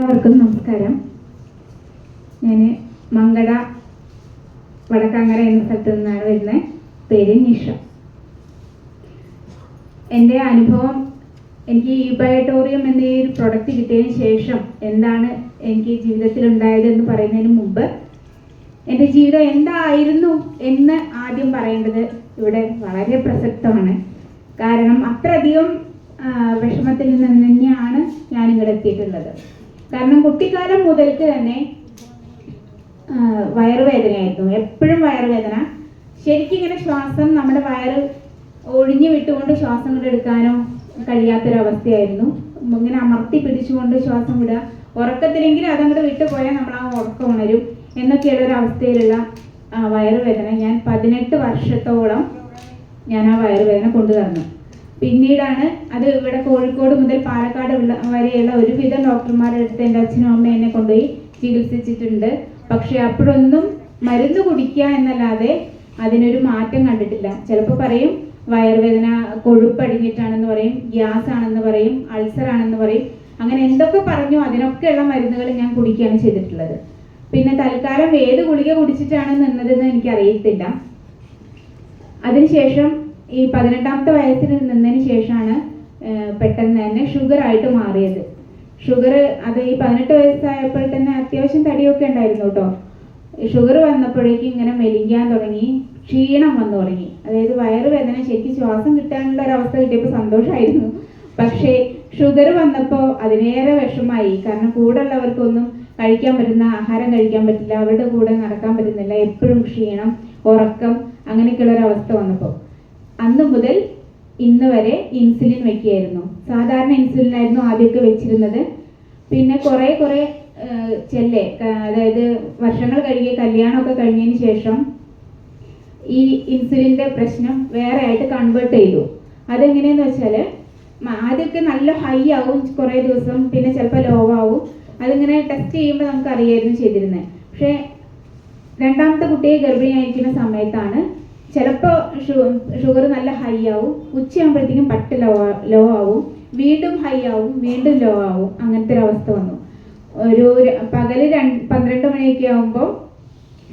എല്ലാവർക്കും നമസ്കാരം. ഞാൻ മങ്കട വടക്കാങ്ങര എന്ന സ്ഥലത്ത് നിന്നാണ് വരുന്നത്. പേര് നിഷ. എൻ്റെ അനുഭവം, എനിക്ക് യൂബയോട്ടോറിയം എന്ന ഈ ഒരു പ്രൊഡക്റ്റ് കിട്ടിയതിന് ശേഷം എന്താണ് എനിക്ക് ജീവിതത്തിൽ ഉണ്ടായതെന്ന് പറയുന്നതിന് മുമ്പ് എൻ്റെ ജീവിതം എന്തായിരുന്നു എന്ന് ആദ്യം പറയേണ്ടത് ഇവിടെ വളരെ പ്രസക്തമാണ്. കാരണം അത്രയധികം വിഷമത്തിൽ നിന്ന് തന്നെയാണ് ഞാൻ ഇങ്ങോട്ട് എത്തിയിട്ടുള്ളത്. കാരണം കുട്ടിക്കാലം മുതൽക്ക് തന്നെ വയറുവേദനയായിരുന്നു, എപ്പോഴും വയറുവേദന. ശരിക്കും ഇങ്ങനെ ശ്വാസം നമ്മുടെ വയറ് ഒഴിഞ്ഞു വിട്ടുകൊണ്ട് ശ്വാസം കൊണ്ട് എടുക്കാനോ കഴിയാത്തൊരവസ്ഥയായിരുന്നു. ഇങ്ങനെ അമർത്തി പിടിച്ചുകൊണ്ട് ശ്വാസം വിടുക, ഉറക്കത്തിലെങ്കിലും അതങ്ങോട്ട് വിട്ടു പോയാൽ നമ്മൾ ആ ഉറക്കം ഉണരും എന്നൊക്കെയുള്ളൊരവസ്ഥയിലുള്ള വയറുവേദന ഞാൻ 18 വർഷത്തോളം ഞാൻ ആ വയറുവേദന കൊണ്ടുവന്നു. പിന്നീടാണ് അത് ഇവിടെ കോഴിക്കോട് മുതൽ പാലക്കാട് വരെയുള്ള ഒരുവിധം ഡോക്ടർമാരുടെ അടുത്ത് എൻ്റെ അച്ഛനും അമ്മയും എന്നെ കൊണ്ടുപോയി ചികിത്സിച്ചിട്ടുണ്ട്. പക്ഷെ അപ്പോഴൊന്നും മരുന്ന് കുടിക്കുക എന്നല്ലാതെ അതിനൊരു മാറ്റം കണ്ടിട്ടില്ല. ചിലപ്പോൾ പറയും വയറുവേദന കൊഴുപ്പടിഞ്ഞിട്ടാണെന്ന് പറയും, ഗ്യാസ് ആണെന്ന് പറയും, അൾസർ ആണെന്ന് പറയും. അങ്ങനെ എന്തൊക്കെ പറഞ്ഞു അതിനൊക്കെയുള്ള മരുന്നുകൾ ഞാൻ കുടിക്കുകയാണ് ചെയ്തിട്ടുള്ളത്. പിന്നെ തൽക്കാലം ഏത് ഗുളിക കുടിച്ചിട്ടാണ് നിന്നതെന്ന് എനിക്കറിയത്തില്ല. അതിനുശേഷം ഈ 18ാമത്തെ വയസ്സിൽ നിന്നതിന് ശേഷമാണ് പെട്ടെന്ന് തന്നെ ഷുഗറായിട്ട് മാറിയത്. ഷുഗർ അത് ഈ 18 വയസ്സായപ്പോൾ തന്നെ അത്യാവശ്യം തടിയൊക്കെ ഉണ്ടായിരുന്നു കേട്ടോ. ഷുഗർ വന്നപ്പോഴേക്കും ഇങ്ങനെ മെലിക്കാൻ തുടങ്ങി, ക്ഷീണം വന്നു തുടങ്ങി. അതായത് വയറുവേദന, ശരിക്കും ശ്വാസം കിട്ടാനുള്ള ഒരവസ്ഥ കിട്ടിയപ്പോൾ സന്തോഷമായിരുന്നു. പക്ഷേ ഷുഗർ വന്നപ്പോൾ അതിനേറെ വിഷമായി. കാരണം കൂടെ ഉള്ളവർക്കൊന്നും കഴിക്കാൻ പറ്റുന്ന ആഹാരം കഴിക്കാൻ പറ്റില്ല, അവരുടെ കൂടെ നടക്കാൻ പറ്റുന്നില്ല, എപ്പോഴും ക്ഷീണം, ഉറക്കം, അങ്ങനെയൊക്കെയുള്ളൊരവസ്ഥ വന്നപ്പോൾ അന്ന് മുതൽ ഇന്ന് വരെ ഇൻസുലിൻ വെക്കുകയായിരുന്നു. സാധാരണ ഇൻസുലിൻ ആയിരുന്നു ആദ്യമൊക്കെ വെച്ചിരുന്നത്. പിന്നെ കുറേ അതായത് വർഷങ്ങൾ കഴിഞ്ഞ് കല്യാണമൊക്കെ കഴിഞ്ഞതിന് ശേഷം ഈ ഇൻസുലിൻ്റെ പ്രശ്നം വേറെ ആയിട്ട് കൺവേർട്ട് ചെയ്തു. അതെങ്ങനെയെന്ന് വെച്ചാൽ ആദ്യമൊക്കെ നല്ല ഹൈ ആവും കുറേ ദിവസം, പിന്നെ ചിലപ്പോൾ ലോ ആവും. അതിങ്ങനെ ടെസ്റ്റ് ചെയ്യുമ്പോൾ നമുക്ക് അറിയായിരുന്നു ചെയ്തിരുന്നത്. പക്ഷേ രണ്ടാമത്തെ കുട്ടിയെ ഗർഭിണിയായിരിക്കുന്ന സമയത്താണ് ചിലപ്പോൾ ഷുഗർ നല്ല ഹൈ ആവും, ഉച്ചയാകുമ്പോഴത്തേക്കും പട്ട് ലോ ആവും, വീണ്ടും ഹൈ ആവും, വീണ്ടും ലോ ആവും. അങ്ങനത്തെ ഒരു അവസ്ഥ വന്നു. ഒരു പകല് 12 മണിയൊക്കെ ആകുമ്പോൾ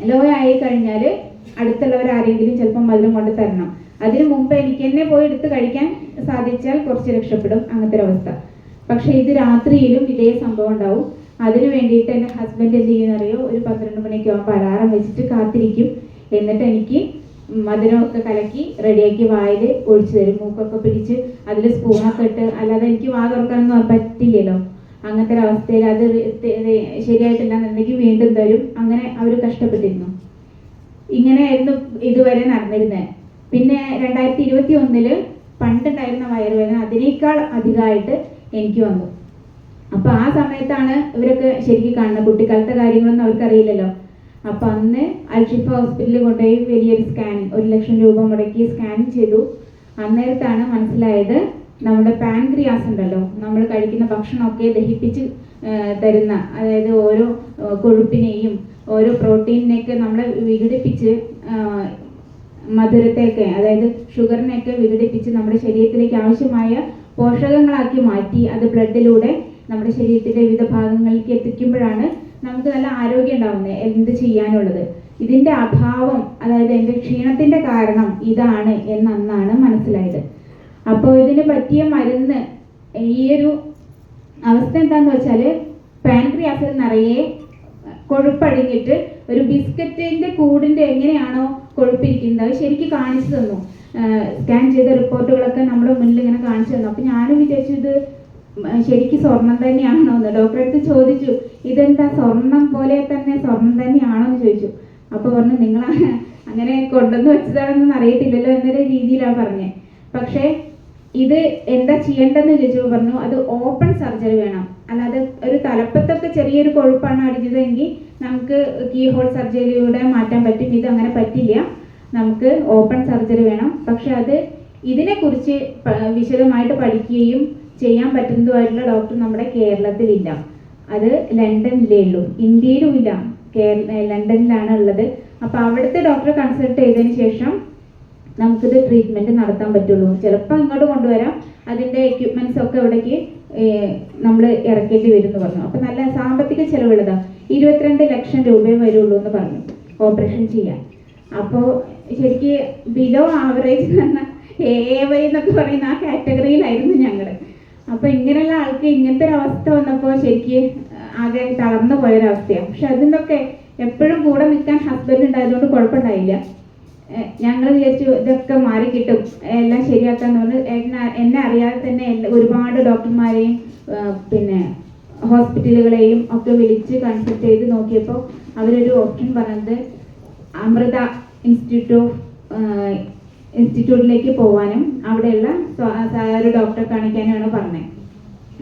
ലോ ആയി കഴിഞ്ഞാൽ അടുത്തുള്ളവരാരെങ്കിലും ചിലപ്പോൾ മധുരം കൊണ്ട് തരണം. അതിനു മുമ്പ് എനിക്ക് തന്നെ പോയി എടുത്ത് കഴിക്കാൻ സാധിച്ചാൽ കുറച്ച് രക്ഷപ്പെടും, അങ്ങനത്തെ ഒരു അവസ്ഥ. പക്ഷേ ഇത് രാത്രിയിലും ഇതേ സംഭവം ഉണ്ടാവും. അതിന് വേണ്ടിയിട്ട് എൻ്റെ ഹസ്ബൻഡ് എന്ത് ചെയ്യുന്നറിയോ, ഒരു 12 മണിയൊക്കെ ആകുമ്പോൾ അലാറം വെച്ചിട്ട് കാത്തിരിക്കും. എന്നിട്ട് എനിക്ക് മധുരമൊക്കെ കലക്കി റെഡിയാക്കി വായിൽ ഒഴിച്ചു തരും. മൂക്കൊക്കെ പിടിച്ച് അതിൽ സ്പൂണൊക്കെ ഇട്ട്. അല്ലാതെ എനിക്ക് വാ തുറക്കാനൊന്നും പറ്റില്ലല്ലോ. അങ്ങനത്തെ ഒരു അവസ്ഥയിൽ അത് ശരിയായിട്ടില്ലാന്നുണ്ടെങ്കിൽ വീണ്ടും തരും. അങ്ങനെ അവർ കഷ്ടപ്പെട്ടിരുന്നു. ഇങ്ങനെയായിരുന്നു ഇതുവരെ നടന്നിരുന്നത്. പിന്നെ 2021 പണ്ടുണ്ടായിരുന്ന വയറുവേദന അതിനേക്കാൾ അധികമായിട്ട് എനിക്ക് വന്നു. അപ്പോൾ ആ സമയത്താണ് ഇവരൊക്കെ ശരിക്കും കാണുന്നത്. കുട്ടിക്കാലത്തെ കാര്യങ്ങളൊന്നും അവർക്കറിയില്ലല്ലോ. അപ്പം അന്ന് അൽഷിഫ ഹോസ്പിറ്റലിൽ കൊണ്ടുപോയി വലിയൊരു സ്കാനിങ്, 1 ലക്ഷം രൂപ മുടക്കി സ്കാനിങ് ചെയ്തു. അന്നേരത്താണ് മനസ്സിലായത് നമ്മുടെ പാൻക്രിയാസ് ഉണ്ടല്ലോ, നമ്മൾ കഴിക്കുന്ന ഭക്ഷണമൊക്കെ ദഹിപ്പിച്ച് തരുന്ന, അതായത് ഓരോ കൊഴുപ്പിനെയും ഓരോ പ്രോട്ടീനിനെയൊക്കെ നമ്മളെ വിഘടിപ്പിച്ച് മധുരത്തെയൊക്കെ, അതായത് ഷുഗറിനെയൊക്കെ വിഘടിപ്പിച്ച് നമ്മുടെ ശരീരത്തിലേക്ക് ആവശ്യമായ പോഷകങ്ങളാക്കി മാറ്റി അത് ബ്ലഡിലൂടെ നമ്മുടെ ശരീരത്തിൻ്റെ വിവിധ ഭാഗങ്ങളിലേക്ക് എത്തിക്കുമ്പോഴാണ് നമുക്ക് നല്ല ആരോഗ്യം ഉണ്ടാവുന്നത്. എന്ത് ചെയ്യാനുള്ളത്, ഇതിൻ്റെ അഭാവം, അതായത് എൻ്റെ ക്ഷീണത്തിൻ്റെ കാരണം ഇതാണ് എന്നന്നാണ് മനസ്സിലായത്. അപ്പോൾ ഇതിന് പറ്റിയ മരുന്ന്, ഈ ഒരു അവസ്ഥ എന്താണെന്ന് വെച്ചാൽ പാൻക്രിയാസിൽ നിറയെ കൊഴുപ്പടിഞ്ഞിട്ട് ഒരു ബിസ്ക്കറ്റിൻ്റെ കൂടിൻ്റെ എങ്ങനെയാണോ കൊഴുപ്പിരിക്കുന്നത് ശരിക്കും കാണിച്ചു തന്നു. സ്കാൻ ചെയ്ത റിപ്പോർട്ടുകളൊക്കെ നമ്മുടെ മുന്നിൽ ഇങ്ങനെ കാണിച്ചു തന്നു. അപ്പോൾ ഞാനും വിചാരിച്ചു ഇത് ശരിക്കും സ്വർണം തന്നെയാണോ എന്ന്. ഡോക്ടറെ അടുത്ത് ചോദിച്ചു, ഇതെന്താ സ്വർണം പോലെ തന്നെ സ്വർണം തന്നെയാണോ എന്ന് ചോദിച്ചു. അപ്പോൾ പറഞ്ഞു, നിങ്ങൾ അങ്ങനെ കൊണ്ടുവന്ന് വെച്ചതാണെന്ന് അറിയത്തില്ലല്ലോ എന്നൊരു രീതിയിലാണ് പറഞ്ഞത്. പക്ഷേ ഇത് എന്താ ചെയ്യേണ്ടതെന്ന് ചോദിച്ചപ്പോൾ പറഞ്ഞു, അത് ഓപ്പൺ സർജറി വേണം. അല്ലാതെ ഒരു തലപ്പത്തൊക്കെ ചെറിയൊരു കൊഴുപ്പാണ് അടിച്ചതെങ്കിൽ നമുക്ക് കീ ഹോൾ സർജറിയിലൂടെ മാറ്റാൻ പറ്റും. ഇത് അങ്ങനെ പറ്റില്ല, നമുക്ക് ഓപ്പൺ സർജറി വേണം. പക്ഷെ അത് ഇതിനെക്കുറിച്ച് വിശദമായിട്ട് പഠിക്കുകയും ചെയ്യാൻ പറ്റുന്നതുമായിട്ടുള്ള ഡോക്ടർ നമ്മുടെ കേരളത്തിലില്ല. അത് ലണ്ടനിലേ ഉള്ളൂ, ഇന്ത്യയിലും ഇല്ല, ലണ്ടനിലാണ് ഉള്ളത്. അപ്പോൾ അവിടുത്തെ ഡോക്ടറെ കൺസൾട്ട് ചെയ്തതിന് ശേഷം നമുക്കിത് ട്രീറ്റ്മെൻറ്റ് നടത്താൻ പറ്റുള്ളൂ. ചിലപ്പോൾ ഇങ്ങോട്ട് കൊണ്ടുവരാം, അതിൻ്റെ എക്യുപ്മെൻറ്റ്സ് ഒക്കെ ഇവിടേക്ക് നമ്മൾ ഇറക്കേണ്ടി വരും എന്ന് പറഞ്ഞു. അപ്പോൾ നല്ല ആദ്യത്തെ ചിലവുള്ളതാണ് 22 ലക്ഷം രൂപയെ വരുള്ളൂ എന്ന് പറഞ്ഞു ഓപ്പറേഷൻ ചെയ്യാൻ. അപ്പോൾ ശരിക്ക് ബിലോ ആവറേജ് എന്ന് പറഞ്ഞാൽ AAY എന്നൊക്കെ പറയുന്ന ആ കാറ്റഗറിയിലായിരുന്നു ഞങ്ങൾ. അപ്പോൾ ഇങ്ങനെയുള്ള ആൾക്ക് ഇങ്ങനത്തെ ഒരു അവസ്ഥ വന്നപ്പോൾ ശരിക്ക് ആകെ തളർന്നു പോയൊരവസ്ഥയാണ്. പക്ഷെ അതിനൊക്കെ എപ്പോഴും കൂടെ നിൽക്കാൻ ഹസ്ബൻഡ് ഉണ്ടായതുകൊണ്ട് കുഴപ്പമുണ്ടായില്ല. ഞങ്ങൾ വിചാരിച്ചു ഇതൊക്കെ മാറി കിട്ടും, എല്ലാം ശരിയാക്കാന്ന് പറഞ്ഞ് എന്നെ അറിയാതെ തന്നെ ഒരുപാട് ഡോക്ടർമാരെയും പിന്നെ ഹോസ്പിറ്റലുകളെയും ഒക്കെ വിളിച്ച് കൺസൾട്ട് ചെയ്ത് നോക്കിയപ്പോൾ അവരൊരു ഓപ്ഷൻ പറഞ്ഞത് അമൃത ഇൻസ്റ്റിറ്റ്യൂട്ടിലേക്ക് പോകാനും അവിടെയുള്ള ഒരു ഡോക്ടറെ കാണിക്കാനുമാണ് പറഞ്ഞത്.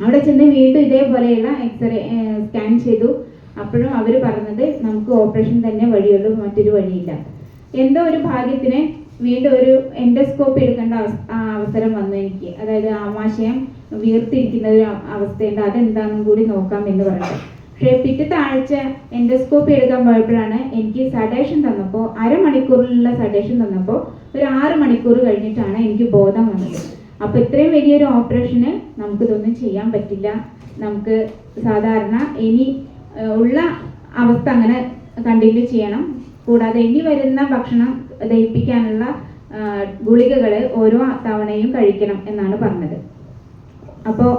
അവിടെ ചെന്ന് വീണ്ടും ഇതേപോലെയുള്ള എക്സ്റേ സ്കാൻ ചെയ്തു. അപ്പോഴും അവർ പറഞ്ഞത് നമുക്ക് ഓപ്പറേഷൻ തന്നെ വഴിയുള്ളൂ, മറ്റൊരു വഴിയില്ല. എന്തോ ഒരു ഭാഗ്യത്തിന് വീണ്ടും ഒരു എൻഡോസ്കോപ്പി എടുക്കേണ്ട അവസരം വന്നു എനിക്ക്. അതായത് ആമാശയം വീർത്തിരിക്കുന്ന ഒരു അവസ്ഥയുണ്ട്, അതെന്താണെന്നും കൂടി നോക്കാം എന്ന് പറഞ്ഞു. പക്ഷേ പിറ്റത്തെ ആഴ്ച എൻഡോസ്കോപ്പി എടുക്കാൻ പോയപ്പോഴാണ് എനിക്ക് സഡേഷൻ തന്നപ്പോൾ, അരമണിക്കൂറിലുള്ള സഡേഷൻ തന്നപ്പോൾ ഒരു 6 മണിക്കൂർ കഴിഞ്ഞിട്ടാണ് എനിക്ക് ബോധം വന്നത്. അപ്പോൾ ഇത്രയും വലിയൊരു ഓപ്പറേഷന് നമുക്കിതൊന്നും ചെയ്യാൻ പറ്റില്ല, നമുക്ക് സാധാരണ ഇനി ഉള്ള അവസ്ഥ അങ്ങനെ കണ്ടിന്യൂ ചെയ്യണം, കൂടാതെ ഇനി വരുന്ന ഭക്ഷണം ദഹിപ്പിക്കാനുള്ള ഗുളികകൾ ഓരോ തവണയും കഴിക്കണം എന്നാണ് പറഞ്ഞത്. അപ്പോൾ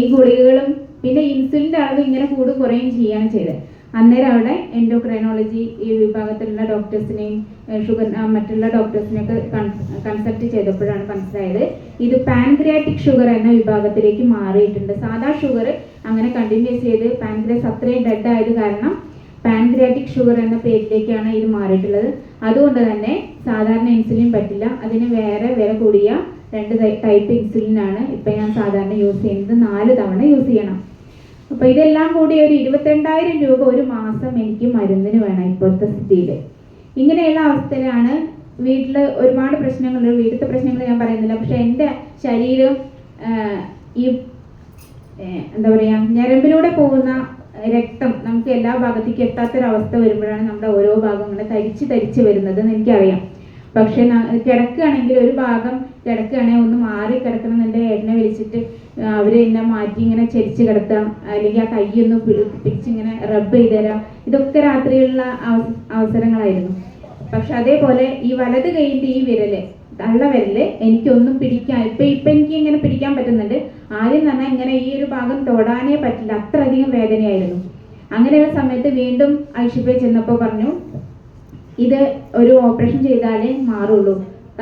ഈ ഗുളികകളും പിന്നെ ഇൻസുലിൻ്റെ അളവ് ഇങ്ങനെ കൂടും കുറയും ചെയ്യുകയാണ് ചെയ്തത്. അന്നേരം അവിടെ എൻഡോക്രൈനോളജി ഈ വിഭാഗത്തിലുള്ള ഡോക്ടേഴ്സിനെയും മറ്റുള്ള ഡോക്ടേഴ്സിനെയൊക്കെ കൺസൾട്ട് ചെയ്തപ്പോഴാണ് മനസ്സിലായത് ഇത് പാൻക്രിയാറ്റിക് ഷുഗർ എന്ന വിഭാഗത്തിലേക്ക് മാറിയിട്ടുണ്ട്. സാധാ ഷുഗർ അങ്ങനെ കണ്ടിന്യൂസ് ചെയ്ത് പാൻക്രിയാസ് അത്രയും ഡെഡ് ആയത് കാരണം പാൻക്രിയാറ്റിക് ഷുഗർ എന്ന പേരിലേക്കാണ് ഇത് മാറിയിട്ടുള്ളത്. അതുകൊണ്ട് തന്നെ സാധാരണ ഇൻസുലിൻ പറ്റില്ല, അതിന് വേറെ വില കൂടിയ 2 ടൈപ്പ് ഇൻസുലിനാണ് ഇപ്പം ഞാൻ സാധാരണ യൂസ് ചെയ്യുന്നത്. 4 തവണ യൂസ് ചെയ്യണം. അപ്പോൾ ഇതെല്ലാം കൂടി ഒരു 22,000 രൂപ ഒരു മാസം എനിക്ക് മരുന്നിന് വേണം ഇപ്പോഴത്തെ സ്ഥിതിയിൽ. ഇങ്ങനെയുള്ള അവസ്ഥയിലാണ് വീട്ടിൽ ഒരുപാട് പ്രശ്നങ്ങളുണ്ട്. വീട്ടിലത്തെ പ്രശ്നങ്ങൾ ഞാൻ പറയുന്നില്ല, പക്ഷെ എൻ്റെ ശരീരം ഈ എന്താ പറയുക, ഞരമ്പിലൂടെ പോകുന്ന രക്തം നമുക്ക് എല്ലാ ഭാഗത്തേക്കും എത്താത്തൊരവസ്ഥ വരുമ്പോഴാണ് നമ്മുടെ ഓരോ ഭാഗം ഇങ്ങനെ തരിച്ച് വരുന്നത് എന്ന് എനിക്കറിയാം. പക്ഷെ കിടക്കുകയാണെങ്കിൽ ഒരു ഭാഗം കിടക്കുകയാണെങ്കിൽ ഒന്ന് മാറി കിടക്കണം എന്നെ ഏട്ടനെ വിളിച്ചിട്ട് അവർ എന്നെ മാറ്റി ഇങ്ങനെ ചരിച്ച് കിടത്താം, അല്ലെങ്കിൽ ആ കൈയൊന്ന് പിടിച്ചിങ്ങനെ റബ്ബ് ചെയ്ത് തരാം. ഇതൊക്കെ രാത്രിയുള്ള അവസരങ്ങളായിരുന്നു. പക്ഷെ അതേപോലെ ഈ വലത് കൈയിൻ്റെ ഈ വിരല്, തള്ളവിരല് എനിക്കൊന്നും പിടിക്കാൻ ഇപ്പം എനിക്ക് ഇങ്ങനെ പിടിക്കാൻ പറ്റുന്നുണ്ട്. ആദ്യം തന്നെ ഇങ്ങനെ ഈ ഒരു ഭാഗം തൊടാനേ പറ്റില്ല, അത്രയധികം വേദനയായിരുന്നു. അങ്ങനെയുള്ള സമയത്ത് വീണ്ടും ഐഷിപ്പയിൽ ചെന്നപ്പോൾ പറഞ്ഞു ഇത് ഒരു ഓപ്പറേഷൻ ചെയ്താലേ മാറുള്ളൂ,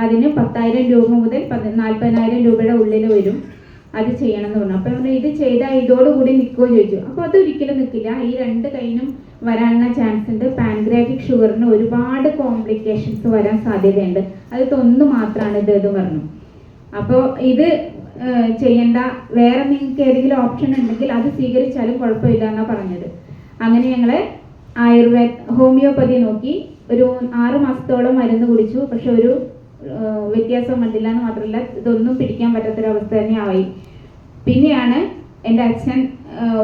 അതിന് 10,000 രൂപ മുതൽ 40,000 രൂപയുടെ ഉള്ളിൽ വരും, അത് ചെയ്യണം എന്ന് പറഞ്ഞു. അപ്പം പറഞ്ഞു ഇത് ചെയ്താൽ ഇതോടുകൂടി നിൽക്കുമോ ചോദിച്ചു. അപ്പോൾ അതൊരിക്കലും നിൽക്കില്ല, ഈ 2 കൈയിനും വരാനുള്ള ചാൻസ് ഉണ്ട്. പാൻക്രിയാറ്റിക് ഷുഗറിന് ഒരുപാട് കോംപ്ലിക്കേഷൻസ് വരാൻ സാധ്യതയുണ്ട്, അത് 1 മാത്രമാണ് ഇത് പറഞ്ഞു. അപ്പോൾ ഇത് ചെയ്യേണ്ട, വേറെ നിങ്ങൾക്ക് ഏതെങ്കിലും ഓപ്ഷൻ ഉണ്ടെങ്കിൽ അത് സ്വീകരിച്ചാലും കുഴപ്പമില്ല എന്നാണ് പറഞ്ഞത്. അങ്ങനെ ഞങ്ങൾ ഹോമിയോപ്പതി നോക്കി ഒരു 6 മാസത്തോളം മരുന്ന് കുടിച്ചു. പക്ഷെ ഒരു വ്യത്യാസം കണ്ടില്ല എന്ന് മാത്രമല്ല, ഇതൊന്നും പിടിക്കാൻ പറ്റാത്തൊരവസ്ഥ തന്നെ ആയി. പിന്നെയാണ് എൻ്റെ അച്ഛൻ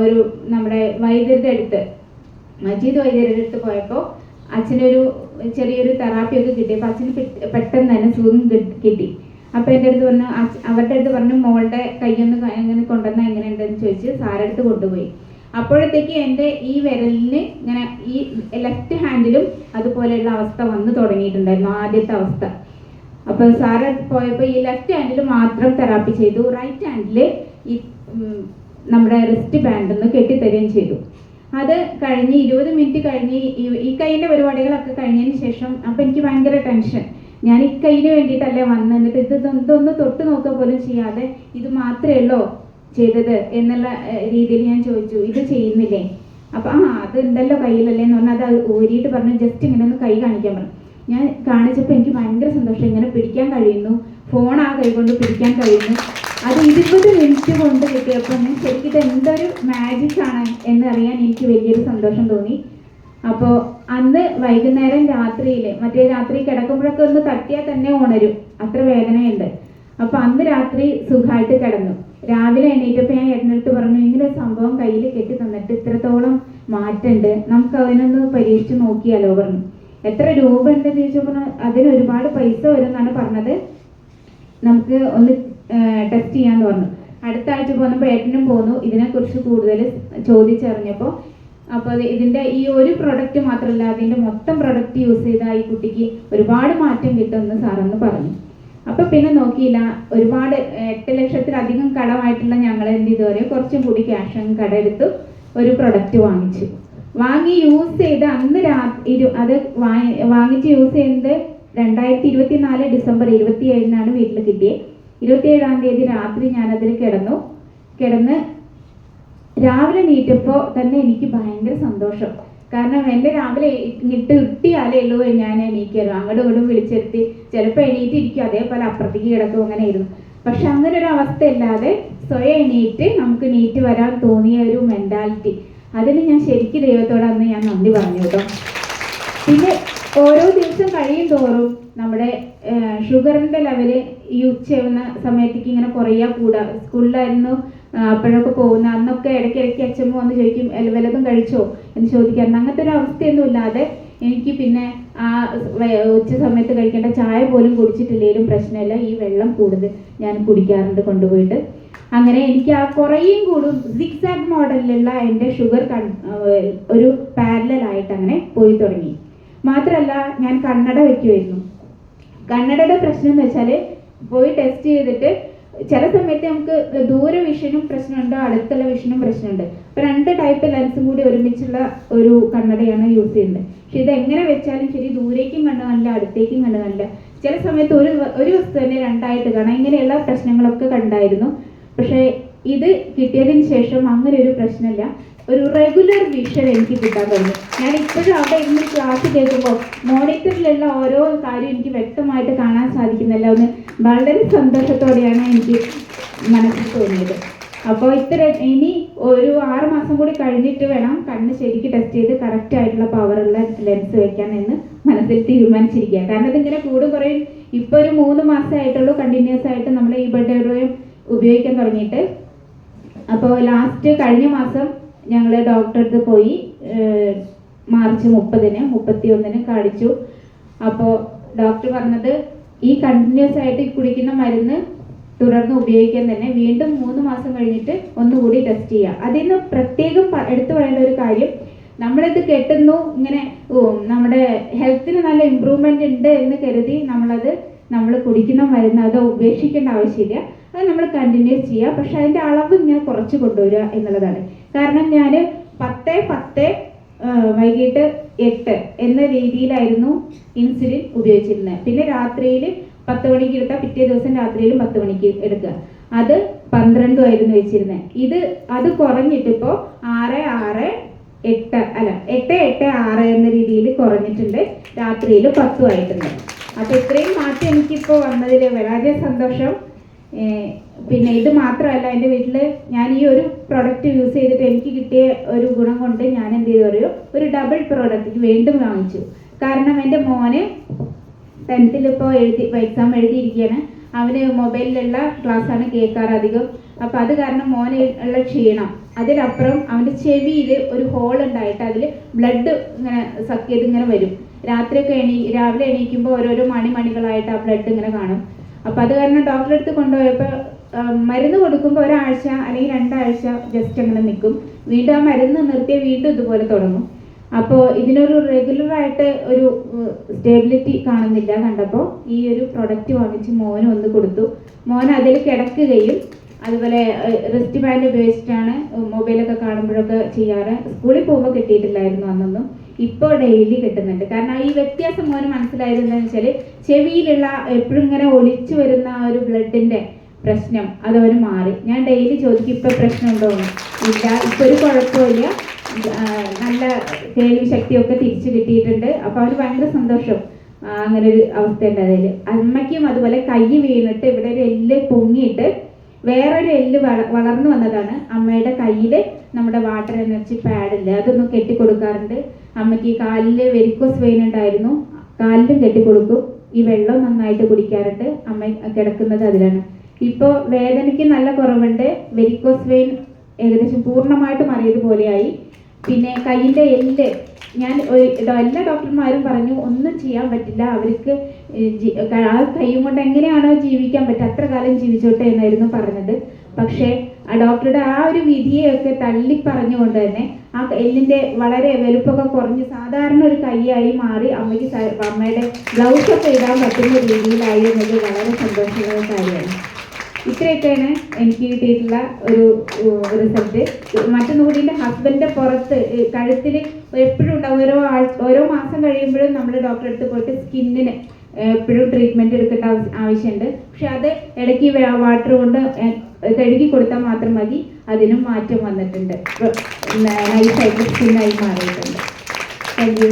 ഒരു നമ്മുടെ വൈദ്യരുടെ അടുത്ത്, മജീദ് വൈദ്യരുടെ അടുത്ത് പോയപ്പോൾ അച്ഛനൊരു ചെറിയൊരു തെറാപ്പിയൊക്കെ കിട്ടിയപ്പോൾ അച്ഛന് പെട്ടെന്ന് തന്നെ സുഖം കിട്ടി. അപ്പോൾ എൻ്റെ അടുത്ത് പറഞ്ഞു, അവരുടെ അടുത്ത് പറഞ്ഞു മോളുടെ കൈയൊന്ന് എങ്ങനെ കൊണ്ടുവന്നാൽ എങ്ങനെ ഉണ്ടെന്ന് ചോദിച്ച് സാറടുത്ത് കൊണ്ടുപോയി. അപ്പോഴത്തേക്ക് എൻ്റെ ഈ വിരലിന് ഇങ്ങനെ ഈ ലെഫ്റ്റ് ഹാൻഡിലും അതുപോലെയുള്ള അവസ്ഥ വന്ന് തുടങ്ങിയിട്ടുണ്ടായിരുന്നു, ആദ്യത്തെ അവസ്ഥ. അപ്പോൾ സാറ് പോയപ്പോൾ ഈ ലെഫ്റ്റ് ഹാൻഡിൽ മാത്രം തെറാപ്പി ചെയ്തു, റൈറ്റ് ഹാൻഡിൽ ഈ നമ്മുടെ റിസ്റ്റ് ബാൻഡ് ഒന്ന് കെട്ടിത്തരുകയും ചെയ്തു. അത് കഴിഞ്ഞ് 20 മിനിറ്റ് കഴിഞ്ഞ് ഈ കൈയിൻ്റെ പരിപാടികളൊക്കെ കഴിഞ്ഞതിന് ശേഷം അപ്പോൾ എനിക്ക് ഭയങ്കര ടെൻഷൻ. ഞാൻ ഈ കൈയിന് വേണ്ടിയിട്ടല്ലേ വന്നിട്ട് ഇതൊന്ന് തൊട്ട് നോക്കുക പോലും ചെയ്യാതെ ഇത് മാത്രമേ ഉള്ളൂ ചെയ്തത് എന്നുള്ള രീതിയിൽ ഞാൻ ചോദിച്ചു, ഇത് ചെയ്യുന്നില്ലേ? അപ്പം അത് ഉണ്ടല്ലോ കയ്യിലല്ലേ എന്ന് പറഞ്ഞാൽ അത് ഊരിയിട്ട് പറഞ്ഞു ജസ്റ്റ് ഇങ്ങനെ ഒന്ന് കൈ കാണിക്കാൻ പറഞ്ഞു. ഞാൻ കാണിച്ചപ്പോൾ എനിക്ക് ഭയങ്കര സന്തോഷം, ഇങ്ങനെ പിടിക്കാൻ കഴിയുന്നു, ഫോൺ ആ കൈ കൊണ്ട് പിടിക്കാൻ കഴിയുന്നു. അത് 20 മിനിറ്റ് കൊണ്ട് കിട്ടിയപ്പോൾ ഞാൻ ശരിക്കും ഇത് എന്തൊരു മാജിക്കാണ് എന്നറിയാൻ എനിക്ക് വലിയൊരു സന്തോഷം തോന്നി. അപ്പോൾ അന്ന് വൈകുന്നേരം രാത്രിയിൽ രാത്രി കിടക്കുമ്പോഴൊക്കെ ഒന്ന് തട്ടിയാൽ തന്നെ ഉണരും, അത്ര വേദനയുണ്ട്. അപ്പോൾ അന്ന് രാത്രി സുഖമായിട്ട് കിടന്നു. രാവിലെ എണീറ്റപ്പോൾ ഞാൻ ഏട്ടനടുത്ത് പറഞ്ഞു ഇങ്ങനെ സംഭവം കയ്യിൽ കെട്ടി തന്നിട്ട് ഇത്രത്തോളം മാറ്റമുണ്ട്, നമുക്ക് അതിനൊന്ന് പരീക്ഷിച്ച് നോക്കിയാലോ പറഞ്ഞു. എത്ര രൂപ ഉണ്ടെന്ന് ചോദിച്ചപ്പോൾ അതിന് ഒരുപാട് പൈസ വരും എന്നാണ് പറഞ്ഞത്, നമുക്ക് ഒന്ന് ടെസ്റ്റ് ചെയ്യാന്ന് പറഞ്ഞു. അടുത്ത ആഴ്ച പോന്നപ്പോൾ ഏട്ടനും പോന്നു. ഇതിനെക്കുറിച്ച് കൂടുതൽ ചോദിച്ചറിഞ്ഞപ്പോൾ അപ്പോൾ ഇതിൻ്റെ ഈ ഒരു പ്രൊഡക്റ്റ് മാത്രമല്ല, അതിൻ്റെ മൊത്തം പ്രൊഡക്റ്റ് യൂസ് ചെയ്താൽ ഈ കുട്ടിക്ക് ഒരുപാട് മാറ്റം കിട്ടുമെന്ന് സാറെന്ന് പറഞ്ഞു. അപ്പോൾ പിന്നെ നോക്കിയില്ല, ഒരുപാട് 8 ലക്ഷത്തിലധികം കടമായിട്ടുള്ള ഞങ്ങൾ എന്ത് ചെയ്തു പറയും, കുറച്ചും കൂടി ക്യാഷ് കടമെടുത്തു ഒരു പ്രൊഡക്റ്റ് വാങ്ങി യൂസ് ചെയ്ത് അന്ന് അത് വാങ്ങിച്ച് യൂസ് ചെയ്യുന്നത് 2024 ഡിസംബർ 27-നാണ് വീട്ടിൽ കിട്ടിയത്. 27-ാം തീയതി രാത്രി ഞാനതിൽ കിടന്ന് രാവിലെ നീറ്റപ്പോൾ തന്നെ എനിക്ക് ഭയങ്കര സന്തോഷം. കാരണം എൻ്റെ രാവിലെ ഇട്ടിയാലേ ഉള്ളൂ ഞാൻ എണീക്കായിരുന്നു. അങ്ങോട്ടും ഇങ്ങോട്ടും വിളിച്ചെടുത്തി ചിലപ്പോൾ എണീറ്റിരിക്കും, അതേപോലെ അപ്പുറത്തേക്ക് കിടക്കും, അങ്ങനെ ഇരുന്നു. പക്ഷെ അങ്ങനെ ഒരു അവസ്ഥ ഇല്ലാതെ സ്വയം എണീറ്റ് നമുക്ക് നീറ്റ് വരാൻ തോന്നിയ ഒരു മെൻറ്റാലിറ്റി, അതിന് ഞാൻ ശരിക്കും ദൈവത്തോട് അന്ന് ഞാൻ നന്ദി പറഞ്ഞു കേട്ടോ. പിന്നെ ഓരോ ദിവസം കഴിയും തോറും നമ്മുടെ ഷുഗറിൻ്റെ ലെവല് ഈ ഉച്ചയാവുന്ന സമയത്തേക്ക് ഇങ്ങനെ കൂടുക. സ്കൂളിലായിരുന്നു അപ്പോഴൊക്കെ പോകുന്ന അന്നൊക്കെ ഇടയ്ക്കിടയ്ക്ക് അച്ഛമ്മ വന്ന് ചോദിക്കും വല്ലതും കഴിച്ചോ എന്ന് ചോദിക്കാറുണ്ട്. അങ്ങനത്തെ ഒരു അവസ്ഥയൊന്നും ഇല്ലാതെ എനിക്ക് പിന്നെ ആ ഉച്ച സമയത്ത് കഴിക്കേണ്ട ചായ പോലും കുടിച്ചിട്ടില്ലെങ്കിലും പ്രശ്നമില്ല, ഈ വെള്ളം കൂടുതൽ ഞാൻ കുടിക്കാറുണ്ട് കൊണ്ടുപോയിട്ട്. അങ്ങനെ എനിക്ക് ആ കുറേയും കൂടും സിക്സാഗ് മോഡലിലുള്ള എൻ്റെ ഷുഗർ ഒരു പാരലായിട്ട് അങ്ങനെ പോയി തുടങ്ങി. മാത്രമല്ല ഞാൻ കണ്ണട വയ്ക്കുമായിരുന്നു. കണ്ണടയുടെ പ്രശ്നം എന്ന് വെച്ചാൽ പോയി ടെസ്റ്റ് ചെയ്തിട്ട് ചില സമയത്ത് നമുക്ക് ദൂര വിഷനും പ്രശ്നമുണ്ട്, അടുത്തുള്ള വിഷനും പ്രശ്നമുണ്ട്. അപ്പോൾ 2 ടൈപ്പ് ലെൻസും കൂടി ഒരുമിച്ചുള്ള ഒരു കണ്ണടയാണ് യൂസ് ചെയ്യുന്നത്. പക്ഷെ ഇതെങ്ങനെ വെച്ചാലും ശരി, ദൂരേക്കും കണ്ണ് കാണില്ല, അടുത്തേക്കും കണ്ണ് കാണില്ല. ചില സമയത്ത് ഒരു വസ്തു തന്നെ 2ആയിട്ട് കാണാം. ഇങ്ങനെയുള്ള പ്രശ്നങ്ങളൊക്കെ കണ്ടായിരുന്നു. പക്ഷേ ഇത് കിട്ടിയതിന് ശേഷം അങ്ങനെ ഒരു പ്രശ്നമില്ല, ഒരു റെഗുലർ വിഷൻ എനിക്ക് കിട്ടാൻ തുടങ്ങി. ഞാൻ ഇപ്പോഴും അവിടെ ഇരുന്ന് ക്ലാസ് കേൾക്കുമ്പോൾ മോണിറ്ററിലുള്ള ഓരോ കാര്യം എനിക്ക് വ്യക്തമായിട്ട് കാണാൻ സാധിക്കുന്നില്ല. ഒന്ന് വളരെ സന്തോഷത്തോടെയാണ് എനിക്ക് മനസ്സിൽ തോന്നിയത്. അപ്പോൾ ഇനി ഒരു 6 മാസം കൂടി കഴിഞ്ഞിട്ട് വേണം കണ്ണ് ശരിക്ക് ടെസ്റ്റ് ചെയ്ത് കറക്റ്റ് ആയിട്ടുള്ള പവറുള്ള ലെൻസ് വെക്കാൻ എന്ന് മനസ്സിൽ തീരുമാനിച്ചിരിക്കുക. കാരണം ഇതിങ്ങനെ കൂടും കുറയും. ഇപ്പോൾ ഒരു 3 മാസമായിട്ടുള്ളൂ കണ്ടിന്യൂസ് ആയിട്ട് നമ്മൾ ഈ ബെഡ്റൂം ഉപയോഗിക്കാൻ തുടങ്ങിയിട്ട്. അപ്പോൾ ലാസ്റ്റ് കഴിഞ്ഞ മാസം ഞങ്ങൾ ഡോക്ടറെ അടുത്ത് പോയി. മാർച്ച് 30-ന് 31-ന് കാണിച്ചു. അപ്പോൾ ഡോക്ടർ പറഞ്ഞത് ഈ കണ്ടിന്യൂസ് ആയിട്ട് കുടിക്കുന്ന മരുന്ന് തുടർന്ന് ഉപയോഗിക്കാൻ തന്നെ വീണ്ടും 3 മാസം കഴിഞ്ഞിട്ട് ഒന്നുകൂടി ടെസ്റ്റ് ചെയ്യുക. അതിന് പ്രത്യേകം എടുത്തു പറയേണ്ട ഒരു കാര്യം, നമ്മളിത് കെട്ടുന്നു ഇങ്ങനെ നമ്മുടെ ഹെൽത്തിന് നല്ല ഇമ്പ്രൂവ്മെന്റ് ഉണ്ട് എന്ന് കരുതി നമ്മൾ കുടിക്കുന്ന മരുന്ന് അത് ഉപേക്ഷിക്കേണ്ട ആവശ്യമില്ല. അത് നമ്മൾ കണ്ടിന്യൂസ് ചെയ്യുക. പക്ഷെ അതിൻ്റെ അളവ് ഇങ്ങനെ കുറച്ച് കൊണ്ടുവരിക എന്നുള്ളതാണ്. കാരണം ഞാൻ 10 വൈകിട്ട് 8 എന്ന രീതിയിലായിരുന്നു ഇൻസുലിൻ ഉപയോഗിച്ചിരുന്നത്. പിന്നെ രാത്രിയിൽ 10 മണിക്ക് എടുത്താൽ പിറ്റേ ദിവസം രാത്രിയിലും 10 മണിക്ക് എടുക്കുക. അത് 12 ആയിരുന്നു വെച്ചിരുന്നത്. അത് കുറഞ്ഞിട്ടിപ്പോൾ 6, 6 എന്ന രീതിയിൽ കുറഞ്ഞിട്ടുണ്ട്. രാത്രിയിൽ 10 ആയിട്ടുണ്ട്. അപ്പോൾ ഇത്രയും മാറ്റം എനിക്കിപ്പോൾ വന്നതിൽ വളരെ സന്തോഷം. പിന്നെ ഇത് മാത്രമല്ല, എൻ്റെ വീട്ടിൽ ഞാൻ ഈ ഒരു പ്രൊഡക്റ്റ് യൂസ് ചെയ്തിട്ട് എനിക്ക് കിട്ടിയ ഒരു ഗുണം കൊണ്ട് ഞാൻ എന്ത് ചെയ്തു ഒരു ഡബിൾ പ്രോഡക്റ്റ് വീണ്ടും വാങ്ങിച്ചു. കാരണം എൻ്റെ മോന് 10th ഇപ്പോൾ എക്സാം എഴുതിയിരിക്കുകയാണ്. അവന് മൊബൈലിലുള്ള ക്ലാസ്സാണ് കേൾക്കാറ് അധികം. അപ്പോൾ അത് കാരണം മോന് ഉള്ള ക്ഷീണം, അതിലപ്പുറം അവൻ്റെ ചെവിയിൽ ഒരു ഹോൾ ഉണ്ടായിട്ട് അതിൽ ബ്ലഡ് ഇങ്ങനെ സക്ക് ചെയ്ത് ഇങ്ങനെ വരും. രാത്രിയൊക്കെ രാവിലെ എണീക്കുമ്പോൾ ഓരോരോ മണികളായിട്ട് ആ ബ്ലഡ് ഇങ്ങനെ കാണും. അപ്പോൾ അത് കാരണം ഡോക്ടറെ അടുത്ത് കൊണ്ടുപോയപ്പോൾ മരുന്ന് കൊടുക്കുമ്പോൾ 1 ആഴ്ച അല്ലെങ്കിൽ 2 ആഴ്ച ജസ്റ്റ് അങ്ങനെ നിൽക്കും. വീണ്ടും ആ മരുന്ന് നിർത്തിയ വീണ്ടും ഇതുപോലെ തുടങ്ങും. അപ്പോൾ ഇതിനൊരു റെഗുലറായിട്ട് ഒരു സ്റ്റേബിലിറ്റി കാണുന്നില്ല. കണ്ടപ്പോൾ ഈ ഒരു പ്രൊഡക്റ്റ് വാങ്ങിച്ച് മോന് ഒന്ന് കൊടുത്തു. മോൻ അതിൽ കിടക്കുകയും അതുപോലെ റിസ്റ്റ് ബാൻഡ് ഉപയോഗിച്ചിട്ടാണ് മൊബൈലൊക്കെ കാണുമ്പോഴൊക്കെ ചെയ്യാറ്. സ്കൂളിൽ പോകുമ്പോൾ കിട്ടിയിട്ടില്ലായിരുന്നു അന്നൊന്നും. ഇപ്പോൾ ഡെയിലി കിട്ടുന്നുണ്ട്. കാരണം ഈ വ്യത്യാസം മോന് മനസ്സിലായത് എന്താണെന്ന് വെച്ചാൽ ചെവിയിലുള്ള എപ്പോഴും ഇങ്ങനെ ഒലിച്ചു വരുന്ന ആ ഒരു ബ്ലഡിൻ്റെ പ്രശ്നം അതവന് മാറി. ഞാൻ ഡെയിലി ചോദിക്കും ഇപ്പോൾ പ്രശ്നമുണ്ടോ എന്ന്. ഇല്ല, ഇപ്പോൾ ഒരു കുഴപ്പമില്ല, നല്ല കേൾവി ശക്തിയൊക്കെ തിരിച്ചു കിട്ടിയിട്ടുണ്ട്. അപ്പോൾ അവന് ഭയങ്കര സന്തോഷം. അങ്ങനെ ഒരു അവസ്ഥ ഉണ്ട് അതിൽ. അമ്മയ്ക്കും അതുപോലെ കൈ വീണിട്ട് ഇവിടെ ഒരു എല്ല് പൊങ്ങിയിട്ട് വേറൊരു എല്ല് വളർന്നു വന്നതാണ്. അമ്മയുടെ കയ്യിൽ നമ്മുടെ വാട്ടർ എനർജി പാഡില്ല, അതൊന്നും കെട്ടിക്കൊടുക്കാറുണ്ട്. അമ്മയ്ക്ക് കാലിൽ വെരിക്കോസ് വെയിൻ ഉണ്ടായിരുന്നു, കാലിലും കെട്ടിക്കൊടുക്കും. ഈ വെള്ളം നന്നായിട്ട് കുടിക്കാറുണ്ട്. അമ്മ കിടക്കുന്നത് അതിലാണ്. ഇപ്പോൾ വേദനയ്ക്ക് നല്ല കുറവുണ്ട്. വെരിക്കോസ് വെയിൻ ഏകദേശം പൂർണ്ണമായിട്ട് മാറിയതുപോലെയായി. പിന്നെ കയ്യിൻ്റെ എല്ല് ഞാൻ എല്ലാ ഡോക്ടർമാരും പറഞ്ഞു ഒന്നും ചെയ്യാൻ പറ്റില്ല, അവർക്ക് ആ കൈയും കൊണ്ട് എങ്ങനെയാണോ ജീവിക്കാൻ പറ്റുക അത്ര കാലം ജീവിച്ചോട്ടെ എന്നായിരുന്നു പറഞ്ഞത്. പക്ഷേ ആ ഡോക്ടറുടെ ആ ഒരു വിധിയെയൊക്കെ തള്ളി പറഞ്ഞുകൊണ്ട് തന്നെ ആ എല്ലിൻ്റെ വളരെ വലുപ്പമൊക്കെ കുറഞ്ഞ് സാധാരണ ഒരു കൈയായി മാറി അമ്മയുടെ ബ്ലൗസൊക്കെ ഇടാൻ പറ്റുന്ന രീതിയിലായി എന്നത് വളരെ സന്തോഷമുള്ള കാര്യമാണ്. ഇത്രയൊക്കെയാണ് എനിക്ക് കിട്ടിയിട്ടുള്ള ഒരു റിസൾട്ട്. മറ്റൊന്നുകൂടി എൻ്റെ ഹസ്ബൻഡിൻ്റെ പുറത്ത് കഴുത്തിൽ എപ്പോഴും ഉണ്ടാവും, ഓരോ മാസം കഴിയുമ്പോഴും നമ്മൾ ഡോക്ടറെ അടുത്ത് പോയിട്ട് സ്കിന്നിന് എപ്പോഴും ട്രീറ്റ്മെൻറ്റ് എടുക്കേണ്ട ആവശ്യമുണ്ട്. പക്ഷെ അത് ഇടയ്ക്ക് വാട്ടർ കൊണ്ട് കഴുകി കൊടുത്താൽ മാത്രം മതി, അതിനും മാറ്റം വന്നിട്ടുണ്ട്, നൈസായിട്ട് സ്കിന്നായി മാറിയിട്ടുണ്ട്. Thank you.